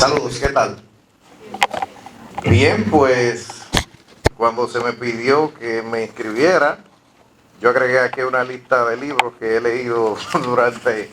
Saludos, ¿qué tal? Bien, pues cuando se me pidió que me inscribiera, yo agregué aquí una lista de libros que he leído durante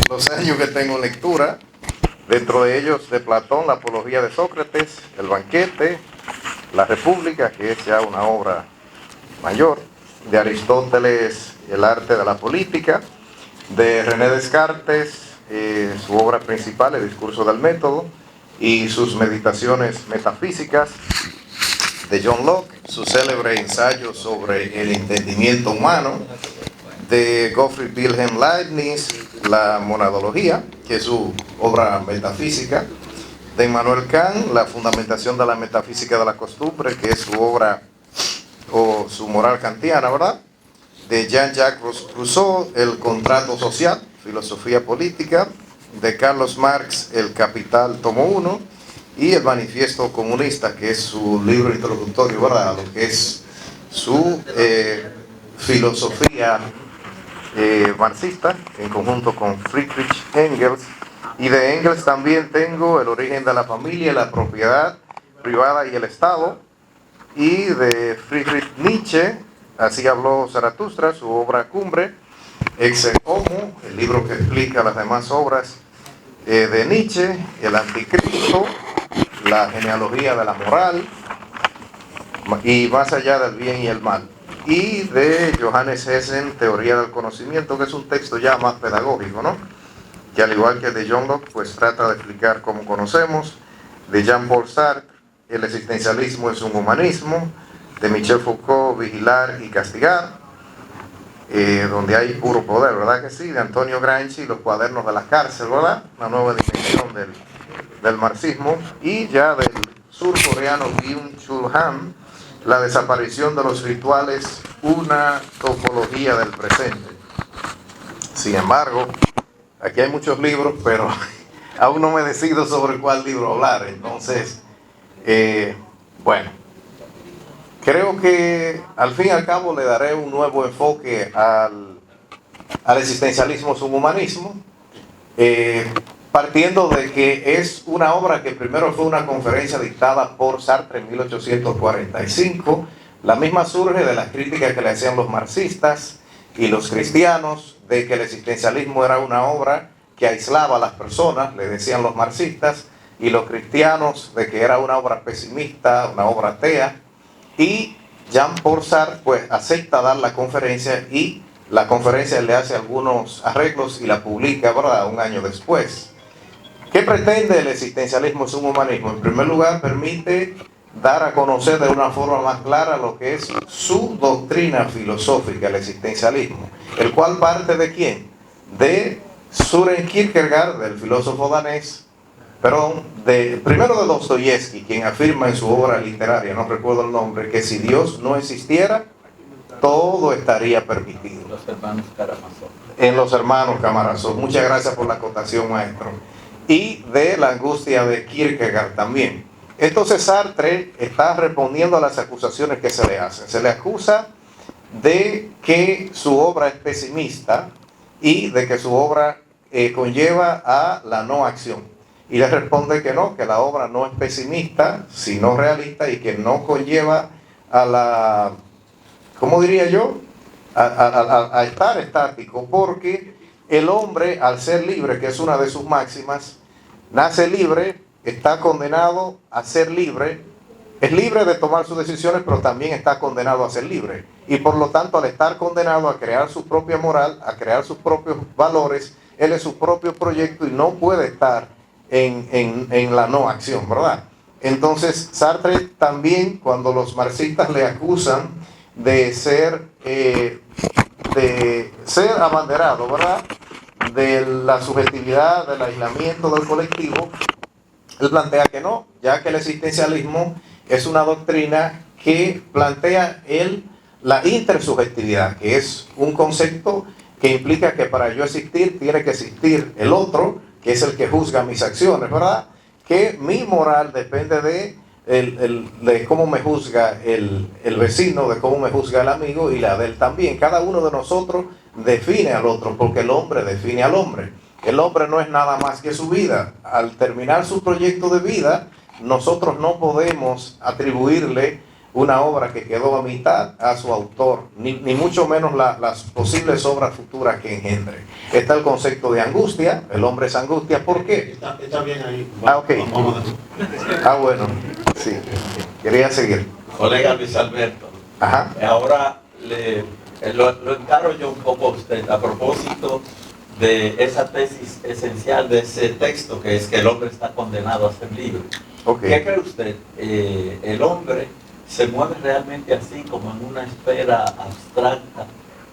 los años que tengo en lectura. Dentro de ellos, de Platón, La Apología de Sócrates, El Banquete, La República, que es ya una obra mayor, de Aristóteles, El Arte de la Política, de René Descartes, su obra principal, El Discurso del Método, y sus meditaciones metafísicas, de John Locke, su célebre ensayo sobre el entendimiento humano, de Gottfried Wilhelm Leibniz, La Monadología, que es su obra metafísica, de Immanuel Kant, La Fundamentación de la Metafísica de la Costumbre, que es su obra o su moral kantiana, ¿verdad? De Jean-Jacques Rousseau, El Contrato Social, Filosofía Política, de Carlos Marx, El Capital, tomo 1, y El Manifiesto Comunista, que es su libro introductorio, ¿verdad?, lo que es su filosofía marxista, en conjunto con Friedrich Engels. Y de Engels también tengo El Origen de la Familia, La Propiedad Privada y el Estado. Y de Friedrich Nietzsche, Así habló Zaratustra, su obra cumbre, Ex Homo, el libro que explica las demás obras de Nietzsche, El Anticristo, La Genealogía de la Moral y Más allá del bien y el mal. Y de Johannes Hessen, Teoría del Conocimiento, que es un texto ya más pedagógico, ¿no?, que al igual que de John Locke, pues trata de explicar cómo conocemos. De Jean-Paul Sartre, El existencialismo es un humanismo. De Michel Foucault, Vigilar y Castigar, donde hay puro poder, ¿verdad que sí? De Antonio Gramsci, Los cuadernos de la cárcel, ¿verdad? Una nueva dimensión del marxismo. Y ya del surcoreano Byung-Chul Han, La desaparición de los rituales, una topología del presente. Sin embargo, aquí hay muchos libros, pero aún no me decido sobre cuál libro hablar. Entonces, bueno, creo que al fin y al cabo le daré un nuevo enfoque al existencialismo subhumanismo, partiendo de que es una obra que primero fue una conferencia dictada por Sartre en 1845. La misma surge de las críticas que le hacían los marxistas y los cristianos de que el existencialismo era una obra que aislaba a las personas, le decían los marxistas, y los cristianos de que era una obra pesimista, una obra atea. Y Jean-Paul Sartre pues acepta dar la conferencia, y la conferencia le hace algunos arreglos y la publica, ¿verdad?, un año después. ¿Qué pretende el existencialismo subhumanismo? En primer lugar, permite dar a conocer de una forma más clara lo que es su doctrina filosófica, el existencialismo, el cual parte ¿de quién? De Søren Kierkegaard, del filósofo danés, primero de Dostoyevsky, quien afirma en su obra literaria, no recuerdo el nombre, que si Dios no existiera, todo estaría permitido. Los hermanos Karamazov. En Los Hermanos Karamazov. Muchas gracias por la acotación, maestro. Y de La angustia de Kierkegaard también. Entonces Sartre está respondiendo a las acusaciones que se le hacen. Se le acusa de que su obra es pesimista y de que su obra conlleva a la no acción. Y le responde que no, que la obra no es pesimista, sino realista, y que no conlleva a la, ¿cómo diría yo?, a estar estático, porque el hombre, al ser libre, que es una de sus máximas, nace libre, está condenado a ser libre, es libre de tomar sus decisiones, pero también está condenado a ser libre. Y por lo tanto, al estar condenado a crear su propia moral, a crear sus propios valores, él es su propio proyecto y no puede estar en la no acción, ¿verdad? Entonces Sartre también, cuando los marxistas le acusan de ser abanderado, ¿verdad?, de la subjetividad, del aislamiento del colectivo, él plantea que no, ya que el existencialismo es una doctrina que plantea la intersubjetividad, que es un concepto que implica que para yo existir tiene que existir el otro, que es el que juzga mis acciones, ¿verdad? Que mi moral depende de cómo me juzga el vecino, de cómo me juzga el amigo, y la de él también. Cada uno de nosotros define al otro, porque el hombre define al hombre. El hombre no es nada más que su vida. Al terminar su proyecto de vida, nosotros no podemos atribuirle una obra que quedó a mitad a su autor, ni mucho menos las posibles obras futuras que engendre. Está el concepto de angustia, el hombre es angustia, ¿por qué? Está bien ahí. Ok. Bueno, sí, quería seguir. Colega Luis Alberto, Ajá. ahora lo encargo yo un poco a usted a propósito de esa tesis esencial de ese texto, que es que el hombre está condenado a ser libre. Okay. ¿Qué cree usted? ¿El hombre se mueve realmente así, como en una esfera abstracta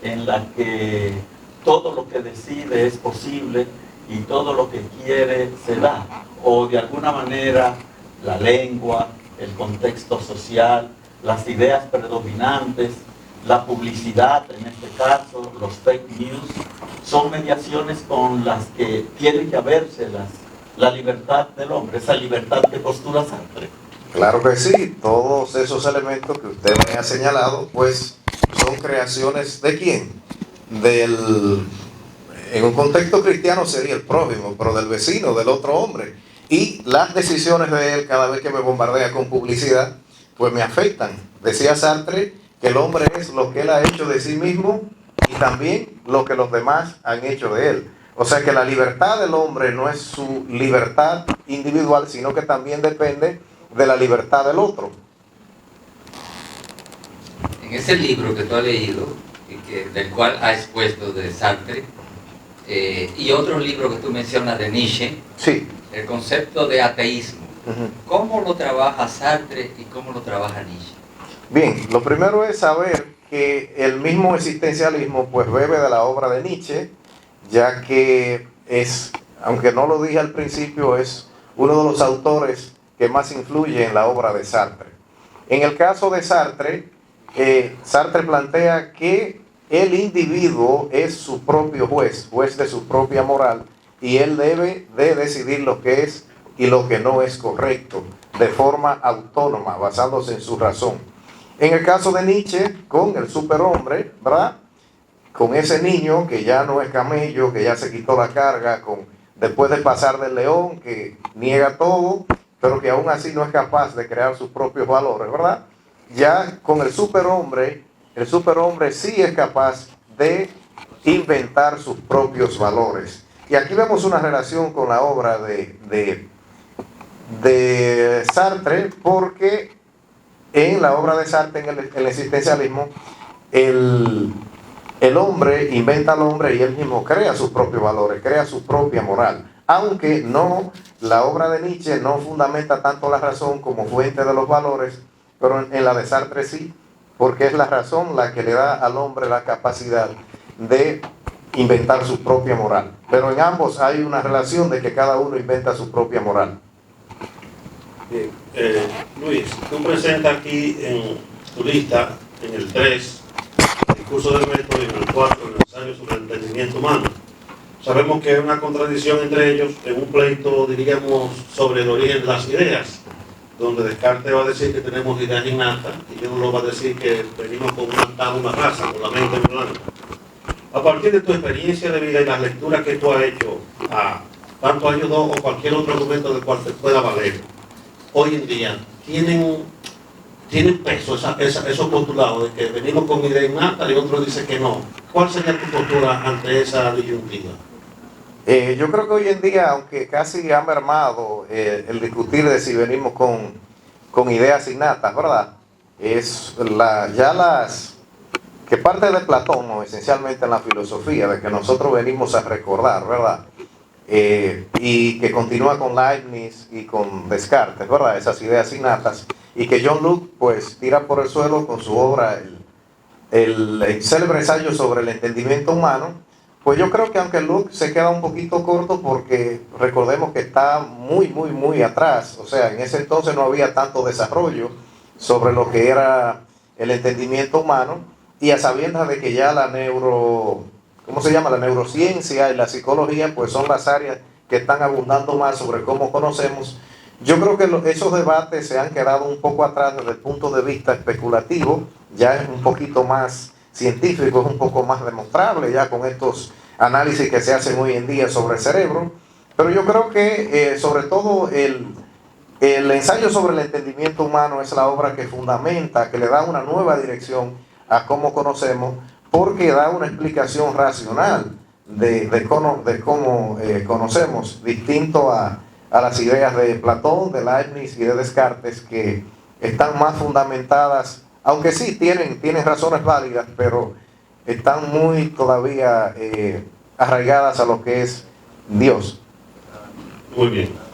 en la que todo lo que decide es posible y todo lo que quiere se da? ¿O de alguna manera la lengua, el contexto social, las ideas predominantes, la publicidad, en este caso, los fake news, son mediaciones con las que tiene que haberse la libertad del hombre, esa libertad que postula Sartre? Claro que sí, todos esos elementos que usted me ha señalado, pues son creaciones ¿de quién? En un contexto cristiano sería el prójimo, pero del vecino, del otro hombre. Y las decisiones de él, cada vez que me bombardea con publicidad, pues me afectan. Decía Sartre que el hombre es lo que él ha hecho de sí mismo y también lo que los demás han hecho de él. O sea que la libertad del hombre no es su libertad individual, sino que también depende de la libertad del otro. En ese libro que tú has leído, del cual has expuesto de Sartre, y otro libro que tú mencionas de Nietzsche, sí, el concepto de ateísmo, ¿cómo lo trabaja Sartre y cómo lo trabaja Nietzsche? Bien, lo primero es saber que el mismo existencialismo pues bebe de la obra de Nietzsche, ya que es, aunque no lo dije al principio, es uno de los autores que más influye en la obra de Sartre. En el caso de Sartre, Sartre plantea que el individuo es su propio juez de su propia moral, y él debe de decidir lo que es y lo que no es correcto, de forma autónoma, basándose en su razón. En el caso de Nietzsche, con el superhombre, ¿verdad? Con ese niño que ya no es camello, que ya se quitó la carga, después de pasar del león, que niega todo, pero que aún así no es capaz de crear sus propios valores, ¿verdad? Ya con el superhombre sí es capaz de inventar sus propios valores. Y aquí vemos una relación con la obra de Sartre, porque en la obra de Sartre, en el existencialismo, el hombre inventa al hombre y él mismo crea sus propios valores, crea su propia moral. Aunque no, la obra de Nietzsche no fundamenta tanto la razón como fuente de los valores, pero en la de Sartre sí, porque es la razón la que le da al hombre la capacidad de inventar su propia moral. Pero en ambos hay una relación de que cada uno inventa su propia moral. Bien, Luis, tú presentas aquí en tu lista, en el 3, el discurso del método, y en el 4, el ensayo sobre el entendimiento humano. Sabemos que hay una contradicción entre ellos en un pleito, diríamos, sobre el origen de las ideas, donde Descartes va a decir que tenemos ideas innatas y yo no lo va a decir que venimos con una raza, con la mente blanca. A partir de tu experiencia de vida y las lecturas que tú has hecho, tanto a ellos dos o cualquier otro argumento del cual te pueda valer, hoy en día, ¿tienen peso esos postulados de que venimos con idea innata y otro dice que no? ¿Cuál sería tu postura ante esa disyuntiva? Yo creo que hoy en día, aunque casi ha mermado el discutir de si venimos con ideas innatas, ¿verdad? Es que parte de Platón, ¿no? Esencialmente en la filosofía, de que nosotros venimos a recordar, ¿verdad? Y que continúa con Leibniz y con Descartes, ¿verdad? Esas ideas innatas, y que John Locke pues tira por el suelo con su obra el célebre ensayo sobre el entendimiento humano. Pues yo creo que aunque Locke se queda un poquito corto, porque recordemos que está muy atrás, o sea, en ese entonces no había tanto desarrollo sobre lo que era el entendimiento humano, y a sabiendas de que ya la neurociencia y la psicología pues son las áreas que están abundando más sobre cómo conocemos. Yo creo que esos debates se han quedado un poco atrás desde el punto de vista especulativo, ya es un poquito más científico, es un poco más demostrable ya con estos análisis que se hacen hoy en día sobre el cerebro, pero yo creo que sobre todo el ensayo sobre el entendimiento humano es la obra que fundamenta, que le da una nueva dirección a cómo conocemos, porque da una explicación racional de cómo conocemos, distinto a las ideas de Platón, de Leibniz y de Descartes, que están más fundamentadas, aunque sí tienen razones válidas, pero están muy todavía arraigadas a lo que es Dios. Muy bien.